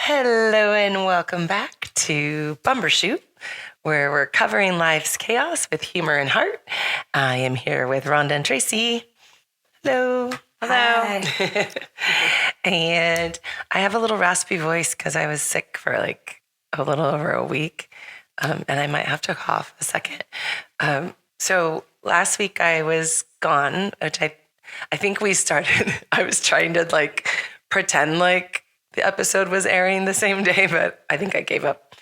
Hello and welcome back to Bumbershoot, where we're covering life's chaos with humor and heart. I am here with Rhonda and Tracy. Hello. Hello. And I have a little raspy voice because I was sick for like a little over a week, and I might have to cough a second. So last week I was gone, which I think we started, I was trying to like pretend like the episode was airing the same day, but I think I gave up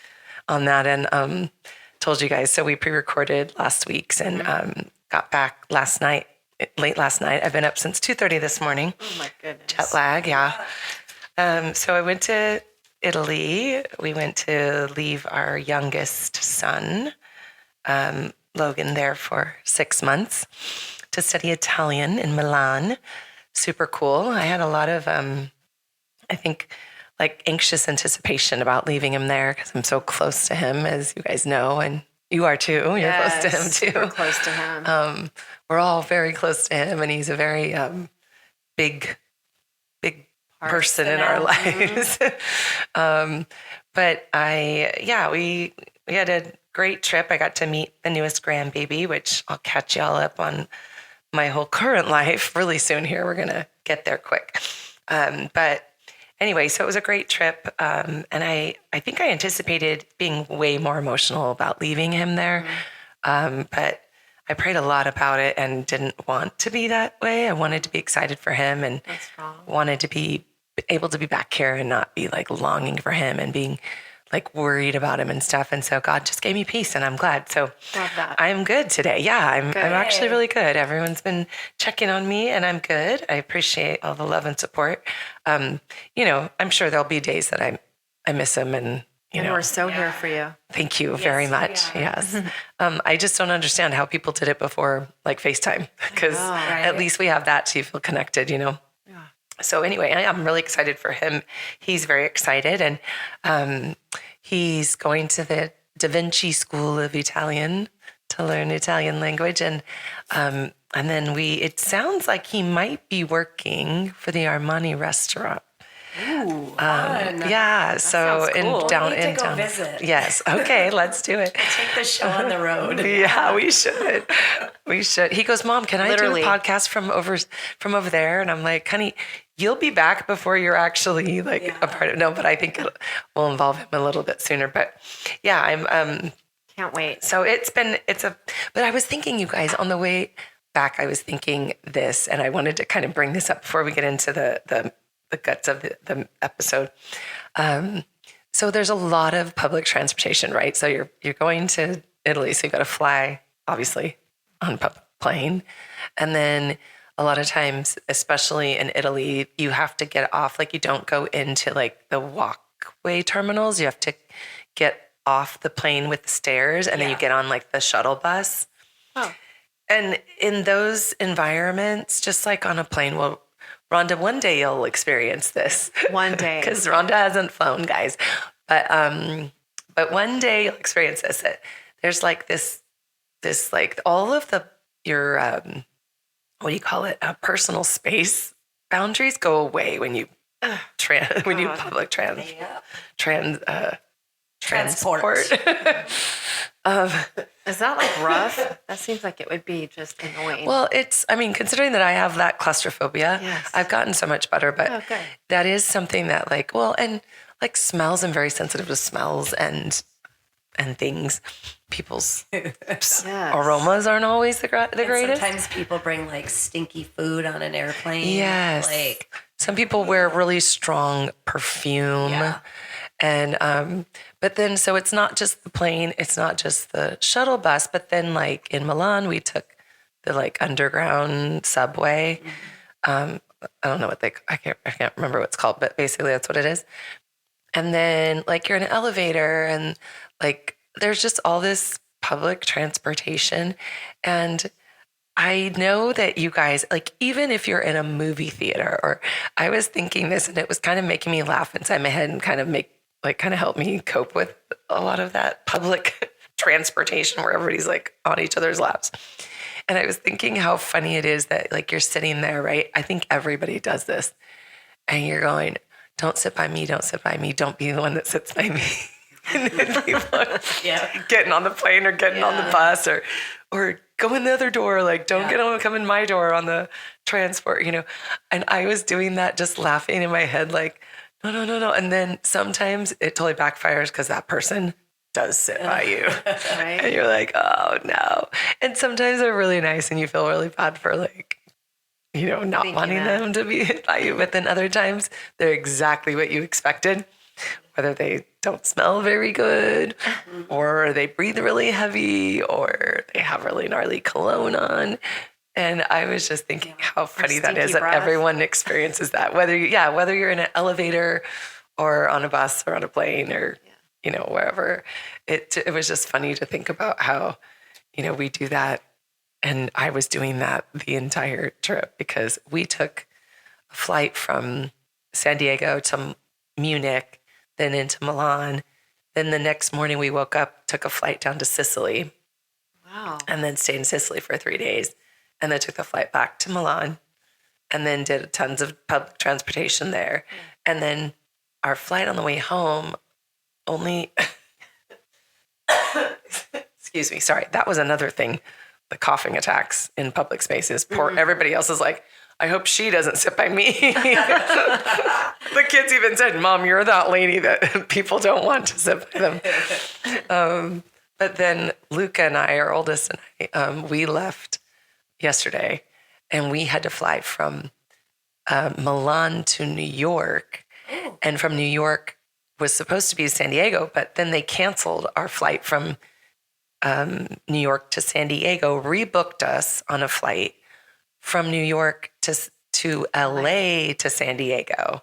on that and told you guys. So we pre-recorded last week's and got back late last night. I've been up since 2:30 this morning. Oh my goodness. Jet lag, yeah. So I went to Italy. We went to leave our youngest son, Logan, there for 6 months to study Italian in Milan. Super cool. I had a lot of, I think, like anxious anticipation about leaving him there because I'm so close to him, as you guys know, and you are too. You're close to him too. We're close to him. We're all very close to him, and he's a very big person in our lives. But we had a great trip. I got to meet the newest grandbaby, which I'll catch y'all up on my whole current life really soon here. We're going to get there quick. But anyway, so it was a great trip. And I think I anticipated being way more emotional about leaving him there. But I prayed a lot about it and didn't want to be that way. I wanted to be excited for him and wanted to be able to be back here and not be like longing for him and being like worried about him and stuff. And so God just gave me peace and I'm glad. So Love that. I'm good today. Yeah, I'm actually really good. Everyone's been checking on me and I'm good. I appreciate all the love and support. I'm sure there'll be days that I miss him and we're so here for you. Thank you very much. Yes. I just don't understand how people did it before, like FaceTime, because at least we have that to feel connected, Yeah. So anyway, I'm really excited for him. He's very excited. And he's going to the Da Vinci School of Italian to learn Italian language. And then it sounds like he might be working for the Armani restaurant. Ooh, fun. Yeah, so cool. down We need in to go town. visit. Yes, okay, let's do it. Take the show on the road. Yeah, we should. We should. He goes, Mom, can I do a podcast from over there? And I'm like, honey, you'll be back before you're actually like a part of. No, but I think we'll involve him a little bit sooner. But yeah, I'm. Can't wait. So but I was thinking, you guys, on the way back, I was thinking this, and I wanted to kind of bring this up before we get into the guts of the episode. So there's a lot of public transportation, right? So you're going to Italy, so you got to fly, obviously, on plane. And then a lot of times, especially in Italy, you have to get off, like you don't go into like the walkway terminals. You have to get off the plane with the stairs and then you get on like the shuttle bus. Oh. And in those environments, just like on a plane, well, Rhonda, one day you'll experience this. One day. Because Rhonda hasn't flown, guys. But one day you'll experience this. There's like this like all of your what do you call it? Personal space boundaries go away when you public transport. Is that like rough? That seems like it would be just annoying. Well, considering that I have that claustrophobia, I've gotten so much better, but that is something that and like smells, I'm very sensitive to smells and things. People's aromas aren't always the greatest. Sometimes people bring like stinky food on an airplane. Yes. Like some people wear really strong perfume. Yeah. And, but then, so it's not just the plane, it's not just the shuttle bus, but then like in Milan, we took the like underground subway. I don't know I can't remember what it's called, but basically that's what it is. And then like you're in an elevator and like, there's just all this public transportation. And I know that you guys, like, even if you're in a movie theater, or I was thinking this and it was kind of making me laugh inside my head and kind of help me cope with a lot of that public transportation where everybody's like on each other's laps. And I was thinking how funny it is that like you're sitting there, right? I think everybody does this. And you're going, don't sit by me, don't sit by me, don't be the one that sits by me. And then people are getting on the plane or getting on the bus or go in the other door, like don't come in my door on the transport, And I was doing that, just laughing in my head, like, no. And then sometimes it totally backfires because that person does sit by you. Right. And you're like, oh no. And sometimes they're really nice and you feel really bad for like, not Thinking wanting that. them to be hit by you. But then other times they're exactly what you expected, whether they don't smell very good or they breathe really heavy or they have really gnarly cologne on. And I was just thinking how funny that is, that breath. everyone experiences that, whether you're in an elevator or on a bus or on a plane or, wherever. It was just funny to think about how, we do that. And I was doing that the entire trip because we took a flight from San Diego to Munich, then into Milan. Then the next morning we woke up, took a flight down to Sicily. Wow. And then stayed in Sicily for 3 days. And then took the flight back to Milan and then did tons of public transportation there. And then our flight on the way home only, excuse me, sorry, that was another thing. The coughing attacks in public spaces. Everybody else is like, I hope she doesn't sit by me. The kids even said, Mom, you're that lady that people don't want to sit by them. But then Luca and I, our oldest and I, we left yesterday and we had to fly from Milan to New York. Oh. And from New York was supposed to be San Diego, but then they canceled our flight from New York to San Diego, rebooked us on a flight from New York to LA to San Diego.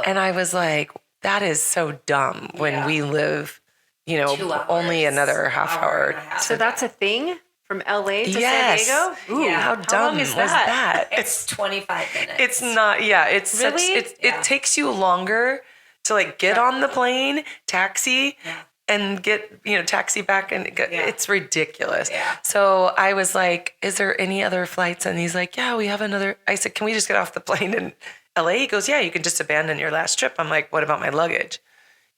And I was like, that is so dumb when we live, 2 hours, only another half hour. So that's a thing from LA to Yes. San Diego? Ooh, Yeah. How dumb long is was that? that? It's 25 minutes. It's not, it's Really? such, it takes you longer to like get on the plane, taxi, and get, taxi back and it's ridiculous. Yeah. So I was like, is there any other flights? And he's like, yeah, we have another. I said, can we just get off the plane in LA? He goes, yeah, you can just abandon your last trip. I'm like, what about my luggage?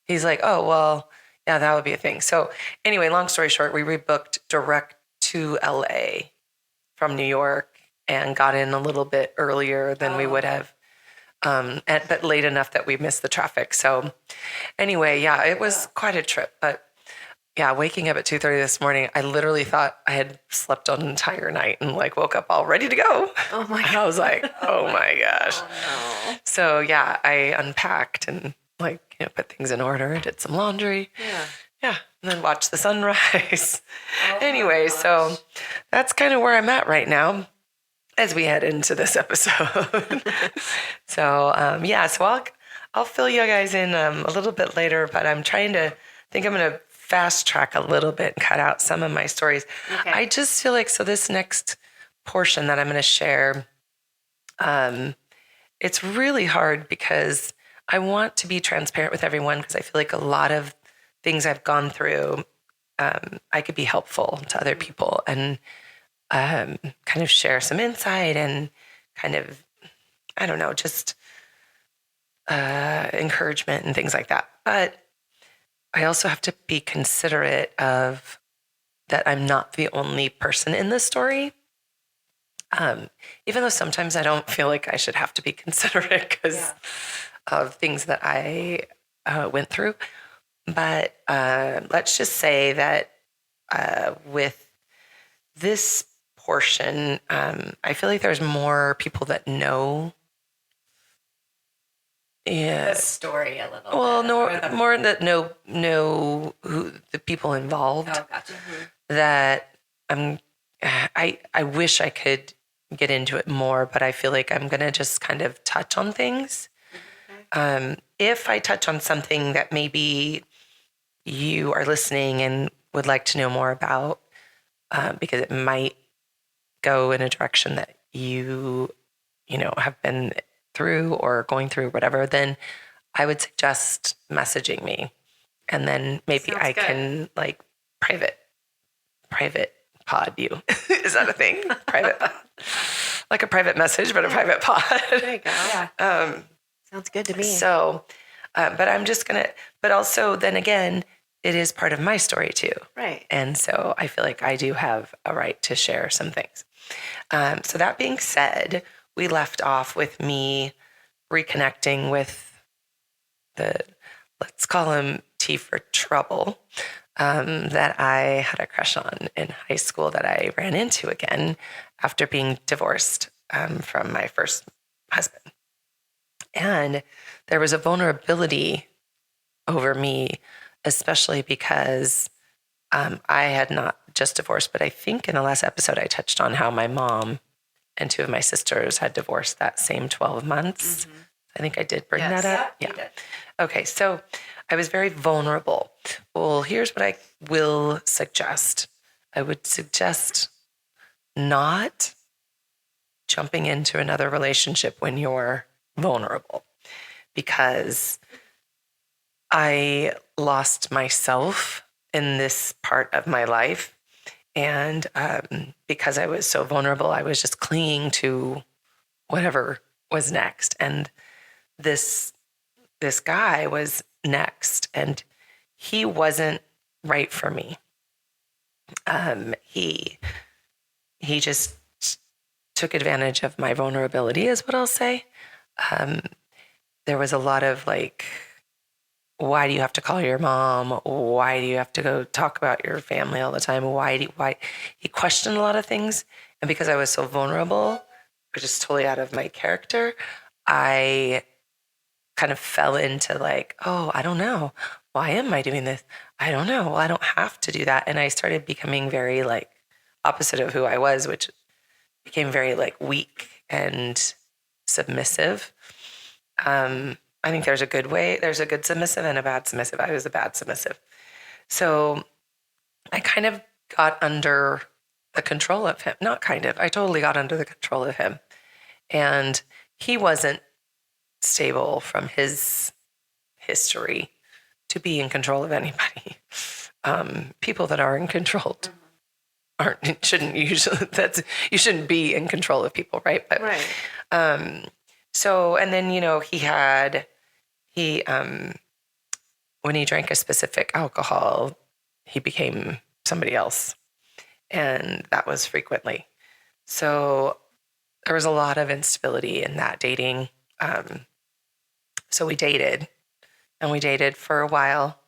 He's like, oh, well, yeah, that would be a thing. So anyway, long story short, we rebooked direct to LA from New York and got in a little bit earlier than we would have. But late enough that we missed the traffic. So anyway, it was quite a trip. But waking up at 2:30 this morning, I literally thought I had slept an entire night and like woke up all ready to go. Oh my And I was like, oh my gosh. Oh, no. So I unpacked and put things in order, did some laundry. Yeah. And then watched the sunrise. Anyway, so that's kind of where I'm at right now as we head into this episode. So I'll fill you guys in a little bit later, but I'm trying to think I'm going to fast track a little bit and cut out some of my stories. Okay. I just feel like, so this next portion that I'm going to share, it's really hard because I want to be transparent with everyone because I feel like a lot of things I've gone through, I could be helpful to other people and kind of share some insight and kind of, I don't know, just encouragement and things like that. But I also have to be considerate of that I'm not the only person in this story. Even though sometimes I don't feel like I should have to be considerate because of things that I went through. But let's just say that with this portion, I feel like there's more people that know. The story a little Well, bit. more that know who the people involved. Oh, gotcha. That I wish I could get into it more, but I feel like I'm gonna just kind of touch on things. If I touch on something that maybe you are listening and would like to know more about, because it might go in a direction that you have been through or going through, whatever, then I would suggest messaging me. And then maybe Sounds I good. can like private pod you. Is that a thing? Private pod. Like a private message, but a private pod. There you go. Yeah. Sounds good to me. So, but I'm just going to, but also then again, it is part of my story too. Right. And so I feel like I do have a right to share some things. So that being said, we left off with me reconnecting with let's call him T for Trouble, that I had a crush on in high school that I ran into again after being divorced from my first husband. And there was a vulnerability over me, especially because I had not just divorced, but I think in the last episode I touched on how my mom and two of my sisters had divorced that same 12 months. Mm-hmm. I think I did bring that up. Yeah. You did. Okay, so I was very vulnerable. Well, here's what I will suggest. I would suggest not jumping into another relationship when you're vulnerable, because I lost myself in this part of my life. And because I was so vulnerable, I was just clinging to whatever was next. And this guy was next, and he wasn't right for me. He just took advantage of my vulnerability, is what I'll say. There was a lot of like, why do you have to call your mom? Why do you have to go talk about your family all the time? Why? He questioned a lot of things. And because I was so vulnerable, which is totally out of my character, I kind of fell into like, oh, I don't know. Why am I doing this? I don't know. Well, I don't have to do that. And I started becoming very like opposite of who I was, which became very like weak and submissive. I think there's a good way. There's a good submissive and a bad submissive. I was a bad submissive. So I kind of got under the control of him. Not kind of. I totally got under the control of him. And he wasn't stable from his history to be in control of anybody. People that are in control shouldn't usually, you shouldn't be in control of people, right? But, right. So, and then, when he drank a specific alcohol, he became somebody else. And that was frequently. So there was a lot of instability in that dating. So we dated, and we dated for a while,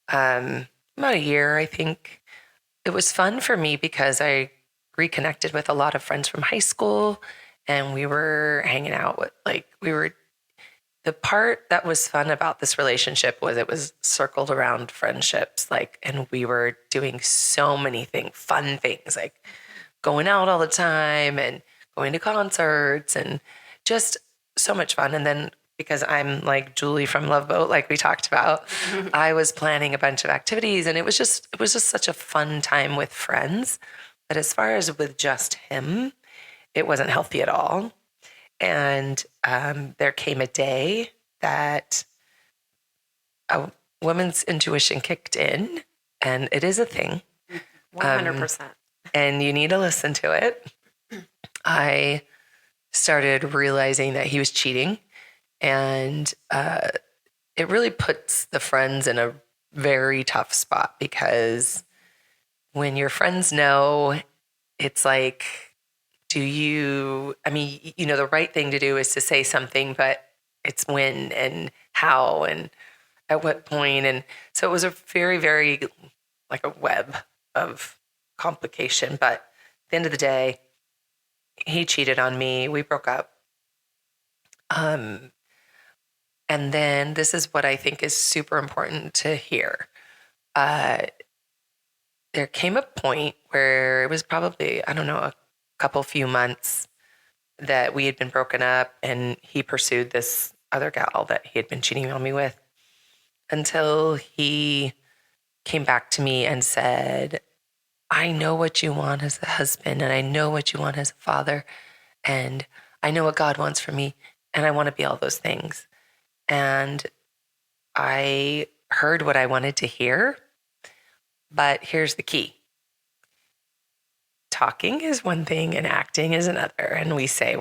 about a year, I think. It was fun for me because I reconnected with a lot of friends from high school, and we were hanging out with, the part that was fun about this relationship was it was circled around friendships, and we were doing so many fun things, like going out all the time and going to concerts and just so much fun. And then because I'm like Julie from Love Boat, like we talked about, I was planning a bunch of activities, and it was just such a fun time with friends. But as far as with just him, it wasn't healthy at all. And there came a day that a woman's intuition kicked in, and it is a thing. 100%. And you need to listen to it. I started realizing that he was cheating, and it really puts the friends in a very tough spot, because when your friends know, it's like, the right thing to do is to say something, but it's when and how and at what point. And so it was a very, very like a web of complication. But at the end of the day, he cheated on me. We broke up. And then this is what I think is super important to hear. There came a point where it was probably, I don't know, a few months that we had been broken up, and he pursued this other gal that he had been cheating on me with, until he came back to me and said, I know what you want as a husband, and I know what you want as a father, and I know what God wants for me, and I want to be all those things. And I heard what I wanted to hear, but here's the key. Talking is one thing and acting is another. And we say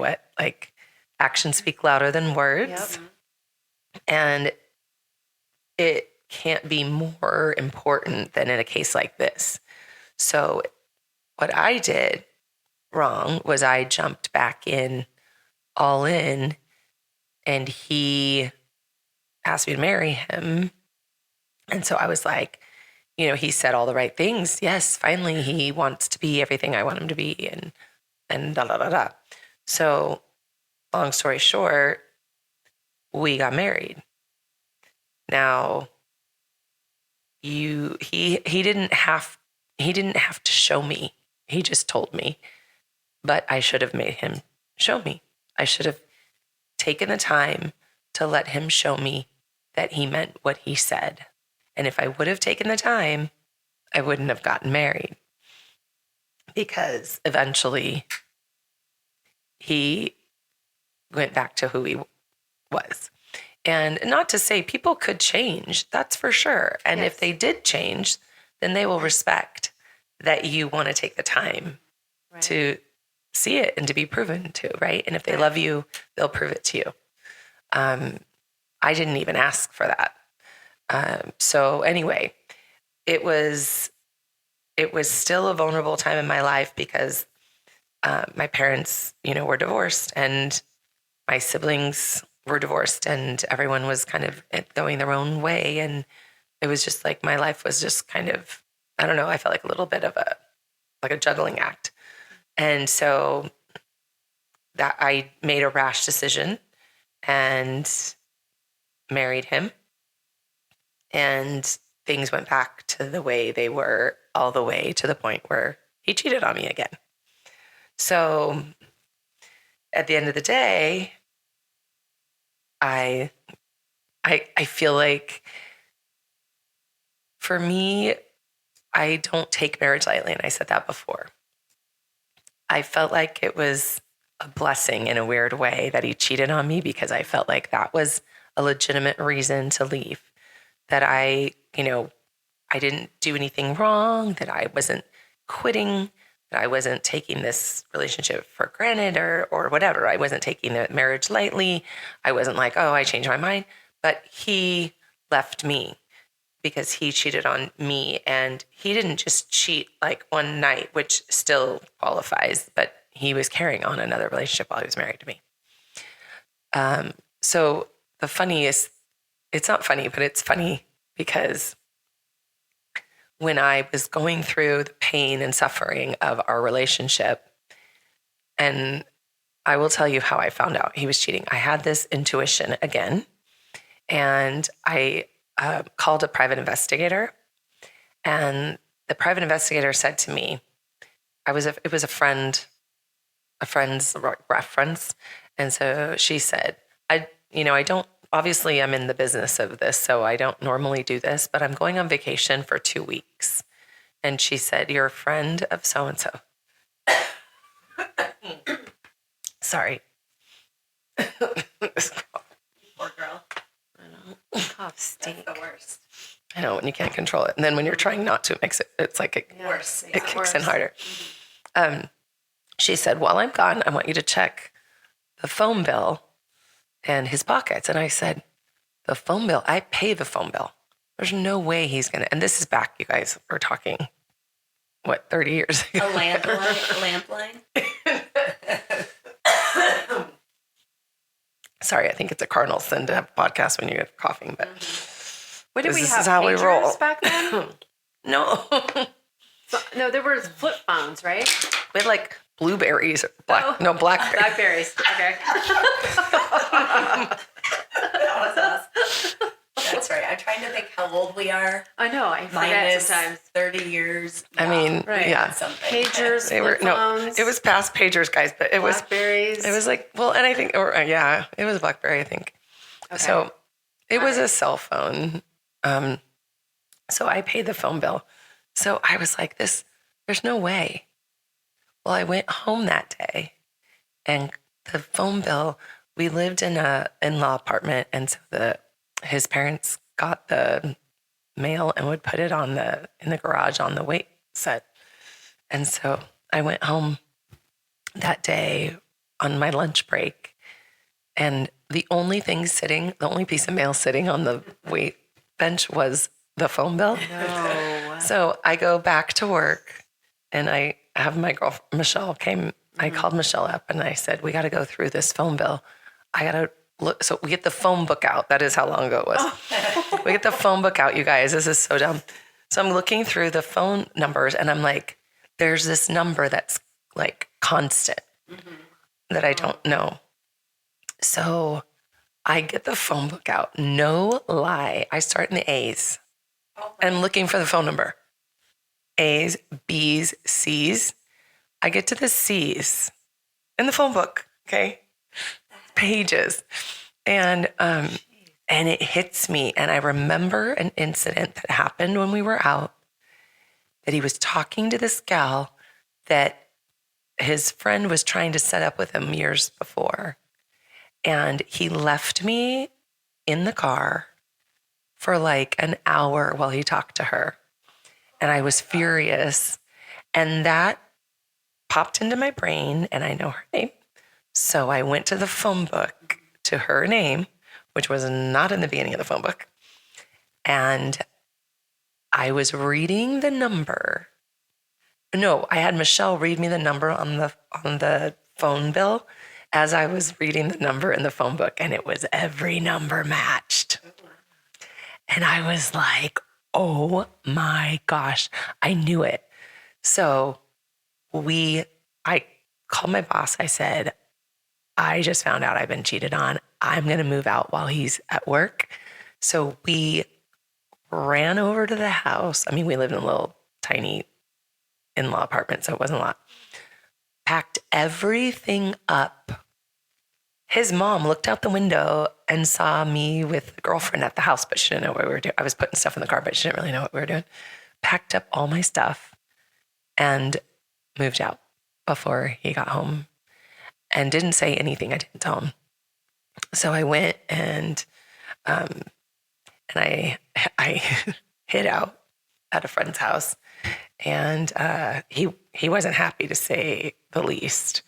actions speak louder than words. Yep. And it can't be more important than in a case like this. So what I did wrong was I jumped back in all in, and he asked me to marry him. And so I was like, he said all the right things. Yes, finally he wants to be everything I want him to be, and da da da da. So long story short, we got married. Now, he didn't have to show me. He just told me, but I should have made him show me. I should have taken the time to let him show me that he meant what he said. And if I would have taken the time, I wouldn't have gotten married, because eventually he went back to who he was. And not to say people could change, that's for sure. And if they did change, then they will respect that you want to take the time to see it and to be proven to, right? And if they love you, they'll prove it to you. I didn't even ask for that. So anyway, it was still a vulnerable time in my life, because my parents, were divorced, and my siblings were divorced, and everyone was kind of going their own way. And it was just like, my life was just kind of, I don't know, I felt like a little bit of a juggling act. And so that I made a rash decision and married him, and things went back to the way they were, all the way to the point where he cheated on me again. So at the end of the day, I feel like, for me, I don't take marriage lightly, and I said that before. I felt like it was a blessing in a weird way that he cheated on me, because I felt like that was a legitimate reason to leave. That I didn't do anything wrong, that I wasn't quitting, that I wasn't taking this relationship for granted or whatever. I wasn't taking the marriage lightly. I wasn't like, oh, I changed my mind. But he left me because he cheated on me. And he didn't just cheat like one night, which still qualifies, but he was carrying on another relationship while he was married to me. So the funniest, it's not funny, but it's funny because when I was going through the pain and suffering of our relationship, and I will tell you how I found out he was cheating. I had this intuition again, and I called a private investigator, and the private investigator said to me, it was a friend's reference, and so she said, I don't. Obviously, I'm in the business of this, so I don't normally do this, but I'm going on vacation for 2 weeks. And she said, you're a friend of so-and-so. Sorry. Poor girl. I know. Cough stink. That's the worst. I know, when you can't control it. And then when you're trying not to, it's like it Worse. kicks in harder. She said, while I'm gone, I want you to check the phone bill and his pockets. And I said, the phone bill? I pay the phone bill. There's no way he's going to. And this is back, you guys, we're talking, 30 years ago? A lamp line? Sorry, I think it's a cardinal sin to have a podcast when you're coughing, but What did we this have? is how we roll. Pagers back then? No. No, there were flip phones, right? We had like blueberries, blackberries. Blackberries. Okay. That was us. That's right. I'm trying to think how old we are. I know. I forget Minus sometimes. 30 years. I mean, Right. yeah. Something. Pagers, They were flip phones. it was past pagers, guys, but it was Blackberries. like, well, and I think, it was a BlackBerry, I think. Okay. So it was a cell phone. So I paid the phone bill. So I was like, there's no way. Well, I went home that day, and the phone bill, we lived in a in-law apartment, and so his parents got the mail and would put it in the garage on the weight set. And so I went home that day on my lunch break, and the only piece of mail sitting on the wait bench was the phone bill. No. So I go back to work and I have my girlfriend, Michelle came, I called Michelle up and I said, we got to go through this phone bill. I got to look. So we get the phone book out. That is how long ago it was. We get the phone book out, you guys. This is so dumb. So I'm looking through the phone numbers and I'm like, there's this number that's like constant that I don't know. So I get the phone book out. No lie. I start in the A's. I'm looking for the phone number. A's, B's, C's. I get to the C's in the phone book. Okay. Pages. And it hits me. And I remember an incident that happened when we were out, that he was talking to this gal that his friend was trying to set up with him years before. And he left me in the car for like an hour while he talked to her. And I was furious. And that popped into my brain, and I know her name. So I went to the phone book to her name, which was not in the beginning of the phone book. And I was reading the number. No, I had Michelle read me the number on the phone bill as I was reading the number in the phone book, and it was every number matched. And I was like, oh my gosh, I knew it. So I called my boss. I said, I just found out I've been cheated on. I'm going to move out while he's at work. So we ran over to the house. I mean, we lived in a little tiny in-law apartment, so it wasn't a lot. Packed everything up. His mom looked out the window and saw me with a girlfriend at the house, but she didn't know what we were doing. I was putting stuff in the car, but she didn't really know what we were doing. Packed up all my stuff and moved out before he got home and didn't say anything. I didn't tell him. So I went and I hid out at a friend's house, and he wasn't happy, to say the least.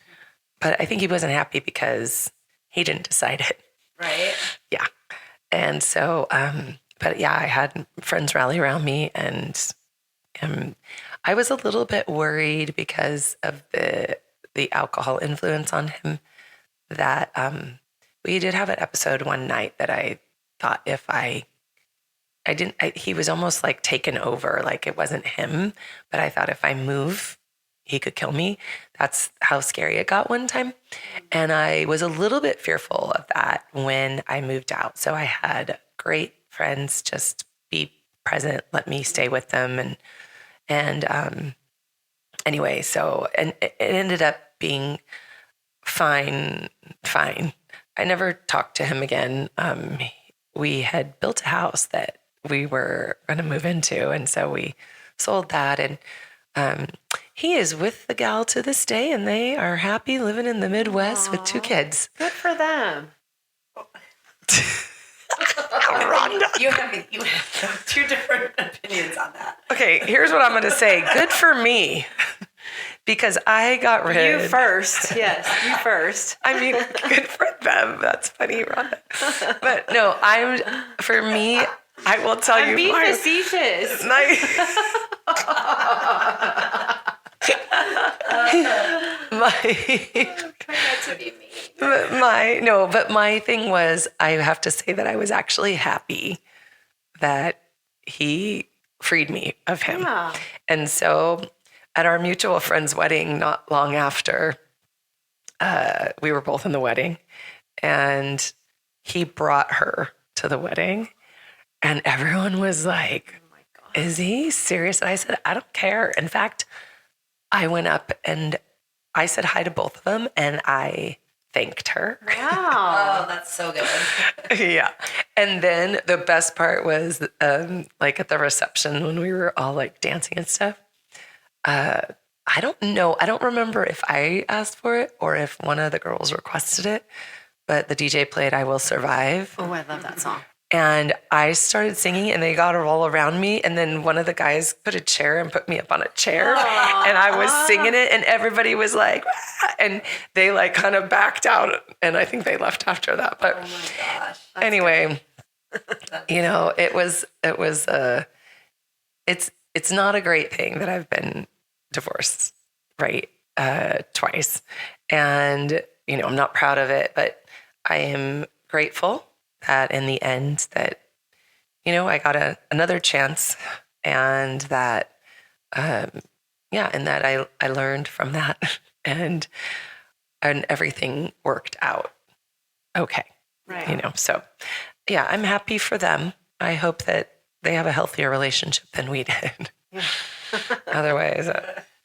But I think he wasn't happy because he didn't decide it. Right. Yeah. And so, but yeah, I had friends rally around me, and I was a little bit worried because of the alcohol influence on him, that we did have an episode one night that I thought if he was almost like taken over, like it wasn't him, but I thought if I move, he could kill me. That's how scary it got one time. And I was a little bit fearful of that when I moved out. So I had great friends just be present, let me stay with them. And anyway, so, and it ended up being fine. I never talked to him again. We had built a house that we were going to move into. And so we sold that, and he is with the gal to this day, and they are happy living in the Midwest with 2 kids. Good for them. Rhonda. You have 2 different opinions on that. Okay, here's what I'm going to say. Good for me, because I got rid. You first. Yes, you first. I mean, good for them. That's funny, Rhonda. But no, for me, I will tell you. I'm being my- facetious. Try not to be mean. But my thing was, I have to say that I was actually happy that he freed me of him. Yeah. And so at our mutual friend's wedding, not long after, we were both in the wedding, and he brought her to the wedding, and everyone was like, Oh my God. is he serious? And I said, I don't care. In fact, I went up and I said hi to both of them, and I thanked her. Wow. Oh, that's so good. Yeah. And then the best part was like at the reception when we were all like dancing and stuff. I don't know. I don't remember if I asked for it or if one of the girls requested it, but the DJ played I Will Survive. Oh, I love that song. And I started singing and they got all around me. And then one of the guys put a chair and put me up on a chair. And I was singing it and everybody was like, "Ah," and they like kind of backed out. And I think they left after that. But Oh my gosh. anyway, you know, it's not a great thing that I've been divorced, right? Twice. And, you know, I'm not proud of it, but I am grateful that in the end that, you know, I got another chance and that, and that I learned from that and everything worked out okay. Right. You know, so yeah, I'm happy for them. I hope that they have a healthier relationship than we did. Yeah. Otherwise,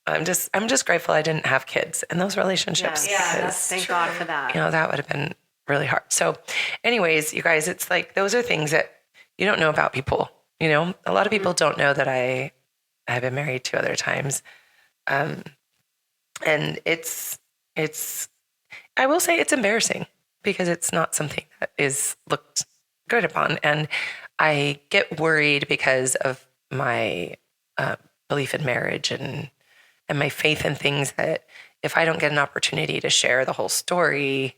I'm just grateful I didn't have kids in those relationships. Yes. Yeah, because, Thank God for that. you know, that would have been really hard. So anyways, you guys, it's like, those are things that you don't know about people. You know, a lot of people don't know that I have been married 2 other times. And it's, I will say it's embarrassing because it's not something that is looked good upon. And I get worried because of my belief in marriage and my faith in things that if I don't get an opportunity to share the whole story,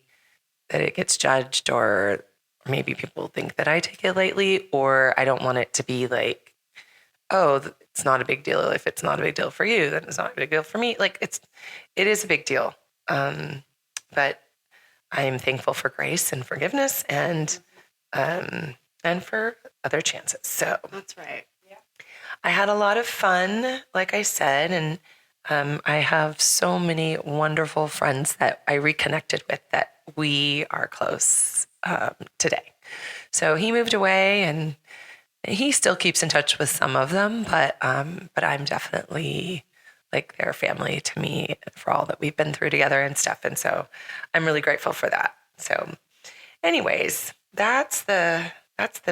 that it gets judged, or maybe people think that I take it lightly, or I don't want it to be like, oh, it's not a big deal. If it's not a big deal for you, then it's not a big deal for me. Like it is a big deal. But I am thankful for grace and forgiveness and for other chances. So That's right. I had a lot of fun, like I said, and I have so many wonderful friends that I reconnected with that we are close today. So he moved away, and he still keeps in touch with some of them, but I'm definitely like their family to me for all that we've been through together and stuff. And so I'm really grateful for that. So, anyways, that's the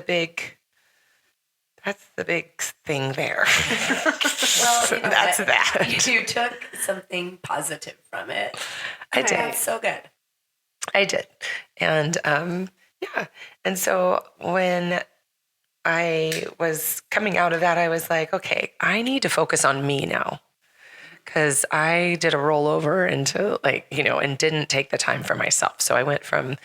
big thing there. Well, you know That's what? that. You took something positive from it. I did. That's so good. I did. And yeah. And so when I was coming out of that, I was like, okay, I need to focus on me now. Because I did a rollover into like, you know, and didn't take the time for myself. So I went from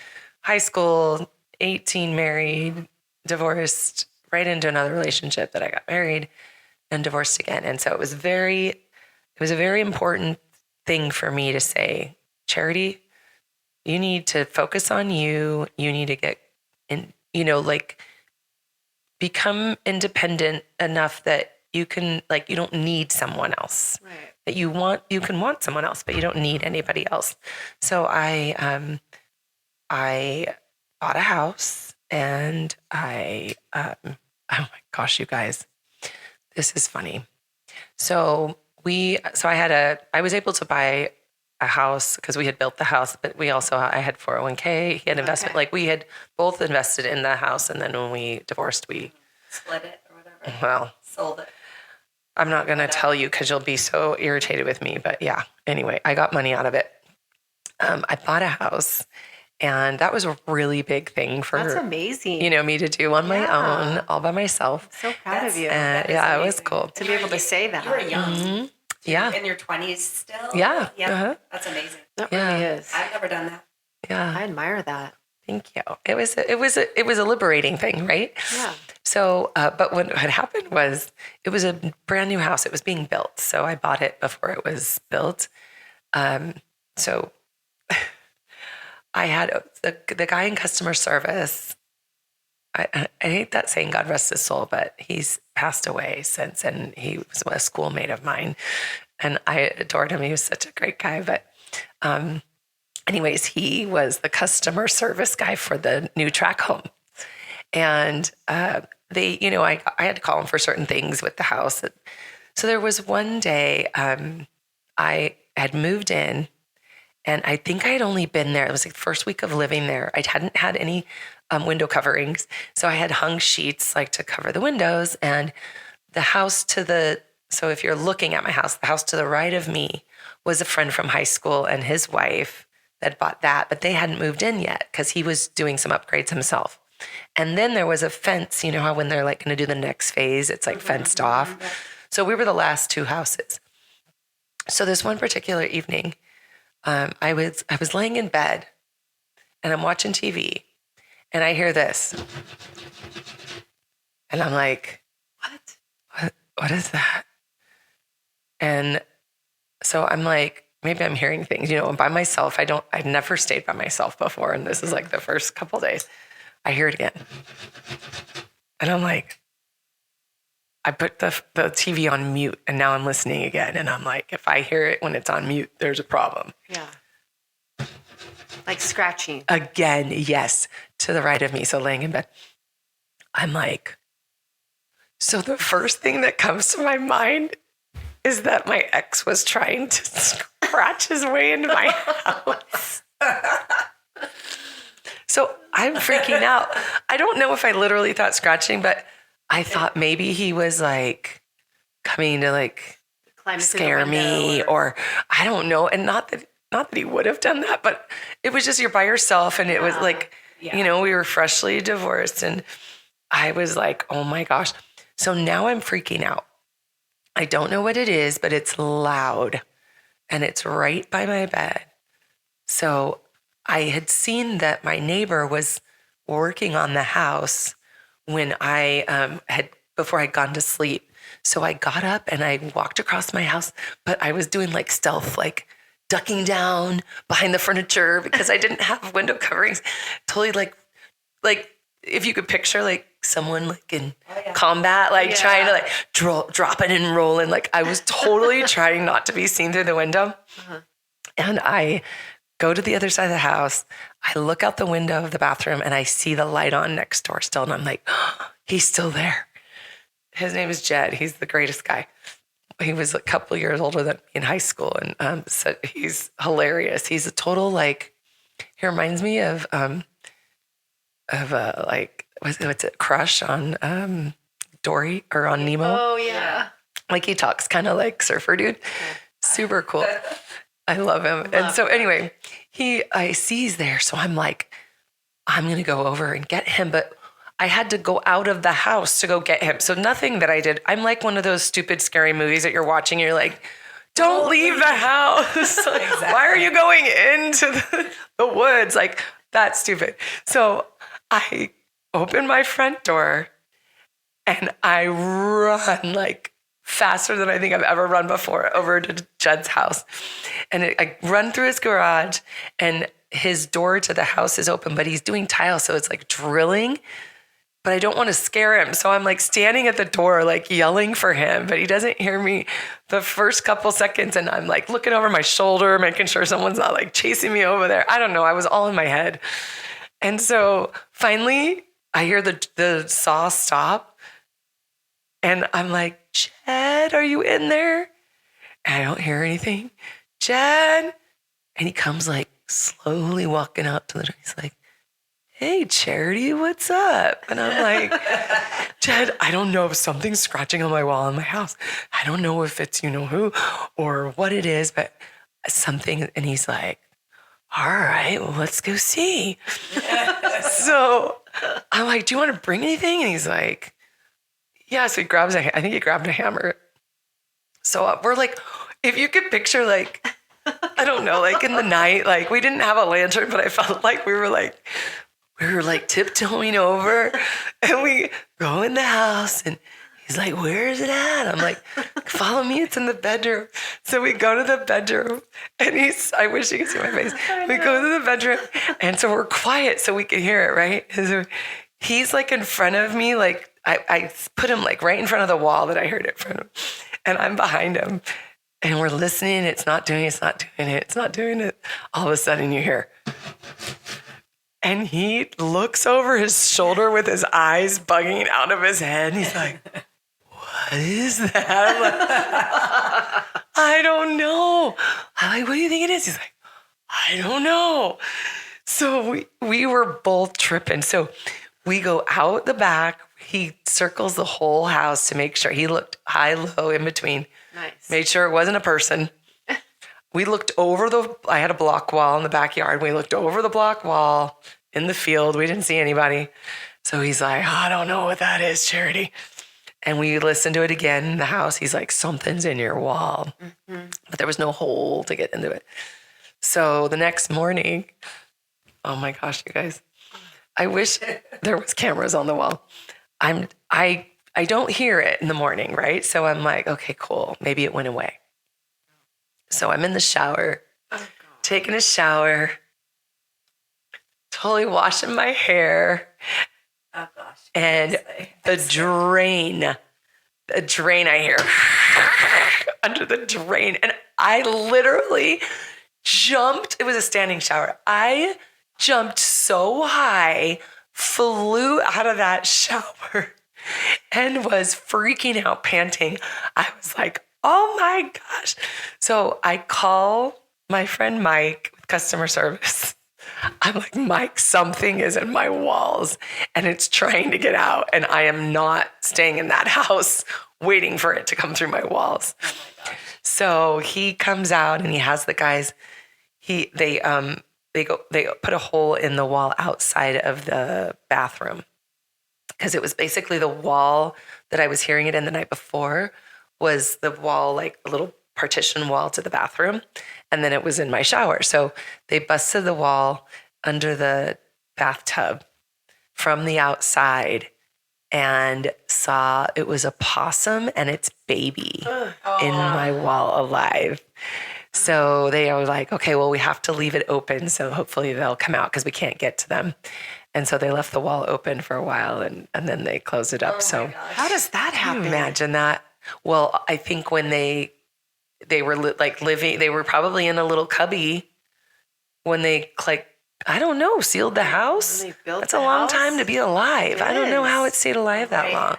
high school, 18, married, divorced, right into another relationship that I got married and divorced again. And so it was a very important thing for me to say, Charity, you need to focus on you. You need to get in, you know, like become independent enough that you can, like, you don't need someone else. Right. That you can want someone else, but you don't need anybody else. So I bought a house, and oh my gosh, you guys, this is funny. So I was able to buy a house because we had built the house, but I had 401k, he had investment, like we had both invested in the house. And then when we divorced, we Split it or whatever. well, Sold it. I'm not going to tell you because you'll be so irritated with me. But yeah, anyway, I got money out of it. I bought a house, and that was a really big thing for That's amazing. you know, me to do on my own, all by myself. So proud of you. And That is yeah, it was amazing. cool. To be able to say that. You were young. Yeah. In your 20s still? Yeah. Yeah. Uh-huh. That's amazing. That Yeah. really is. I've never done that. Yeah. I admire that. Thank you. It was a liberating thing, right? Yeah. So, but what had happened was it was a brand new house. It was being built. So I bought it before it was built. So I had the guy in customer service. I hate that saying, God rest his soul, but he's passed away since, and he was a schoolmate of mine, and I adored him. He was such a great guy. But anyways, he was the customer service guy for the new track home. And they, you know, I had to call him for certain things with the house. So there was one day I had moved in, and I think I had only been there. It was like the first week of living there. I hadn't had any window coverings. So I had hung sheets like to cover the windows. And the house so if you're looking at my house, the house to the right of me was a friend from high school and his wife that bought that, but they hadn't moved in yet because he was doing some upgrades himself. And then there was a fence, you know how when they're like going to do the next phase, it's like fenced off. So we were the last two houses. So this one particular evening, I was laying in bed and I'm watching TV and I hear this. And I'm like, what is that? And so I'm like, maybe I'm hearing things, you know, by myself. I've never stayed by myself before. And this is like the first couple days. I hear it again. And I'm like, I put the TV on mute and now I'm listening again. And I'm like, if I hear it when it's on mute, there's a problem. Yeah. Like scratching. Again, yes, to the right of me. So laying in bed, I'm like, so the first thing that comes to my mind is that my ex was trying to scratch his way into my house. So I'm freaking out. I don't know if I literally thought scratching, but I thought maybe he was like coming to like scare me or I don't know. And not that he would have done that, but it was just you're by yourself. And it was like, you know, we were freshly divorced and I was like, oh my gosh. So now I'm freaking out. I don't know what it is, but it's loud and it's right by my bed. So I had seen that my neighbor was working on the house when I before I'd gone to sleep. So I got up and I walked across my house, but I was doing like stealth, like ducking down behind the furniture because I didn't have window coverings. Totally like if you could picture like someone like in combat, like trying to like dropping and rolling. Like I was totally trying not to be seen through the window. And I go to the other side of the house. I look out the window of the bathroom and I see the light on next door still. And I'm like, oh, he's still there. His name is Jed. He's the greatest guy. He was a couple of years older than me in high school. And so he's hilarious. He's a total like, he reminds me of like, what's it, Crush on Dory or on Nemo. Oh, yeah. Like he talks kind of like surfer dude. Super cool. I love him. And so anyway, I see he's there. So I'm like, I'm going to go over and get him. But I had to go out of the house to go get him. So nothing that I did. I'm like one of those stupid, scary movies that you're watching. You're like, don't leave the house. Exactly. Why are you going into the woods? Like, that's stupid. So I open my front door and I run like faster than I think I've ever run before over to Judd's house. And I run through his garage and his door to the house is open, but he's doing tile. So it's like drilling, but I don't want to scare him. So I'm like standing at the door, like yelling for him, but he doesn't hear me the first couple seconds. And I'm like looking over my shoulder, making sure someone's not like chasing me over there. I don't know. I was all in my head. And so finally I hear the saw stop and I'm like, Jed, are you in there? And I don't hear anything. Jed. And he comes like slowly walking out to the door. He's like, hey, Charity, what's up? And I'm like, Jed, I don't know if something's scratching on my wall in my house. I don't know if it's you know who or what it is, but something. And he's like, all right, well, let's go see. So I'm like, do you want to bring anything? And he's like, yeah. So he grabs I think he grabbed a hammer. So we're like, if you could picture like, I don't know, like in the night, like we didn't have a lantern, but I felt like we were like tiptoeing over and we go in the house and he's like, where is it at? I'm like, follow me, it's in the bedroom. So we go to the bedroom and I wish you could see my face. We go to the bedroom and so we're quiet so we can hear it, right? And so he's like in front of me, like I put him like right in front of the wall that I heard it from him. And I'm behind him and we're listening. It's not doing it. All of a sudden you hear, and he looks over his shoulder with his eyes bugging out of his head. And he's like, what is that? I'm like, I don't know. I'm like, what do you think it is? He's like, I don't know. So we were both tripping. So we go out the back. He circles the whole house to make sure. He looked high, low, in between. Nice. Made sure it wasn't a person. We looked over I had a block wall in the backyard. We looked over the block wall in the field. We didn't see anybody. So he's like, I don't know what that is, Charity. And we listened to it again in the house. He's like, something's in your wall. But there was no hole to get into it. So the next morning, oh my gosh, you guys, I wish there was cameras on the wall. I don't hear it in the morning, right? So I'm like, okay, cool. Maybe it went away. So I'm in the shower, taking a shower, totally washing my hair. Oh gosh. And the drain I hear under the drain. And I literally jumped. It was a standing shower. I jumped so high, flew out of that shower and was freaking out, panting. I was like, oh my gosh. So I call my friend Mike with customer service. I'm like, Mike, something is in my walls and it's trying to get out. And I am not staying in that house waiting for it to come through my walls. Oh my gosh. So he comes out and he has the guys, they put a hole in the wall outside of the bathroom. Because it was basically the wall that I was hearing it in the night before was the wall, like a little partition wall to the bathroom. And then it was in my shower. So they busted the wall under the bathtub from the outside and saw it was a possum and its baby in my wall alive. So they were like, okay, well, we have to leave it open. So hopefully they'll come out because we can't get to them. And so they left the wall open for a while and then they closed it up. How does that happen? Can you imagine that? Well, I think when they were living, they were probably in a little cubby when they I don't know, sealed the house. That's a long time to be alive. I don't know how it stayed alive that long.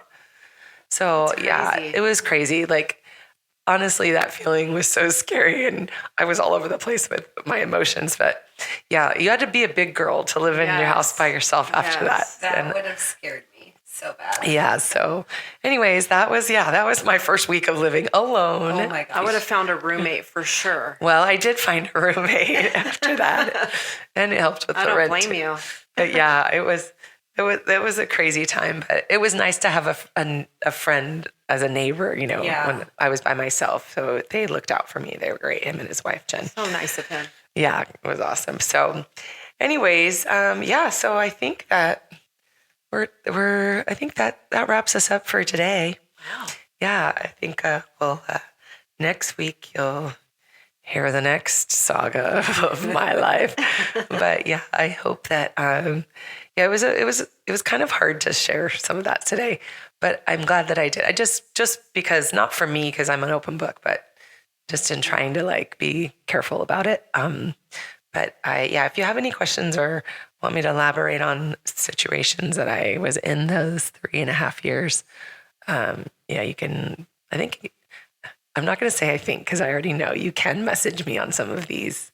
So yeah, it was crazy. Like, honestly, that feeling was so scary and I was all over the place with my emotions. But yeah, you had to be a big girl to live in your house by yourself after that. That would have scared me so bad. Yeah. So anyways, that was my first week of living alone. Oh my gosh. I would have found a roommate for sure. Well, I did find a roommate after that and it helped with the rent. I don't blame you. But yeah, it was a crazy time, but it was nice to have a friend as a neighbor, when I was by myself. So they looked out for me. They were great, him and his wife, Jen. So nice of him. Yeah, it was awesome. So anyways, so I think that I think that wraps us up for today. Wow. Yeah, I think, next week you'll hear the next saga of my life. But yeah, I hope that, it was kind of hard to share some of that today, but I'm glad that I did. I just because, not for me, because I'm an open book, but just in trying to be careful about it. But if you have any questions or want me to elaborate on situations that I was in those 3.5 years, you can, I'm not going to say because I already know you can message me on some of these,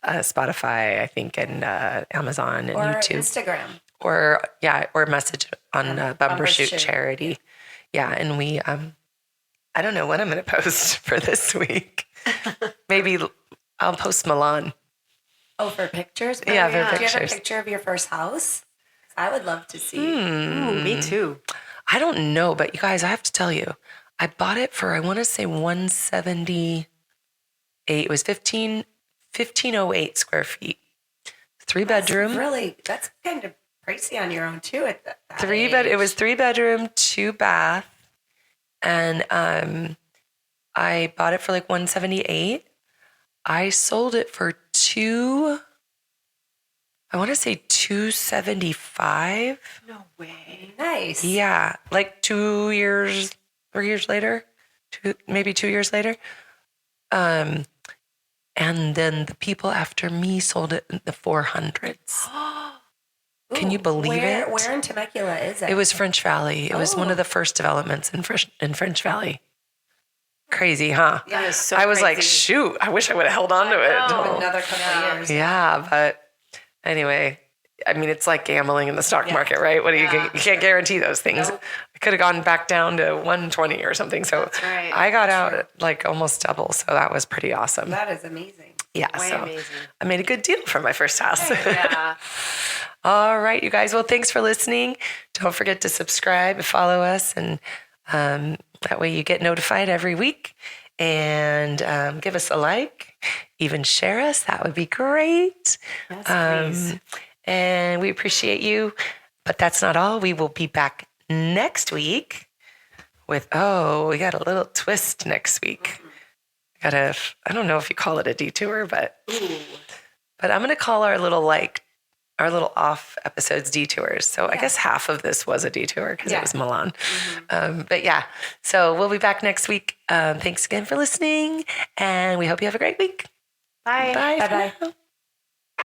Spotify, I think, and Amazon and or YouTube. Instagram. Or message on Bumbershoot Charity. Yeah, and we, I don't know what I'm going to post for this week. Maybe I'll post Milan. Oh, for pictures? Yeah, for Do you have a pictures. picture of your first house? I would love to see. Ooh, me too. I don't know, but you guys, I have to tell you, I bought it for, I want to say 178. It was 1508 square feet. 3-bedroom. That's kind of pricey on your own too at that It was 3-bedroom, 2-bath. And I bought it for 178. I sold it for I want to say 275. No way. Nice. Yeah, 2 years, 3 years later, maybe 2 years later. And then the people after me sold it in the 400s. Can you believe it? Where in Temecula is it? It was French Valley. It was one of the first developments in French Valley. Crazy, huh? That is so I was like, crazy. shoot, I wish I would have held on to it. Another couple of years. Yeah, but anyway, it's like gambling in the stock market, right? What do you can't guarantee those things. Nope. I could have gone back down to 120 or something. So That's right. I got out almost double. So that was pretty awesome. That is amazing. Yeah, Way so amazing. I made a good deal for my first house. Yeah. All right, you guys. Well, thanks for listening. Don't forget to subscribe and follow us, and that way you get notified every week. And give us a like, even share us. That would be great. Yes, please. And we appreciate you. But that's not all. We will be back next week with, we got a little twist next week. I don't know if you call it a detour, but I'm going to call our little off episodes detours. So I guess half of this was a detour because it was Milan. But yeah, so we'll be back next week. Thanks again for listening, and we hope you have a great week. Bye. Bye. Bye-bye.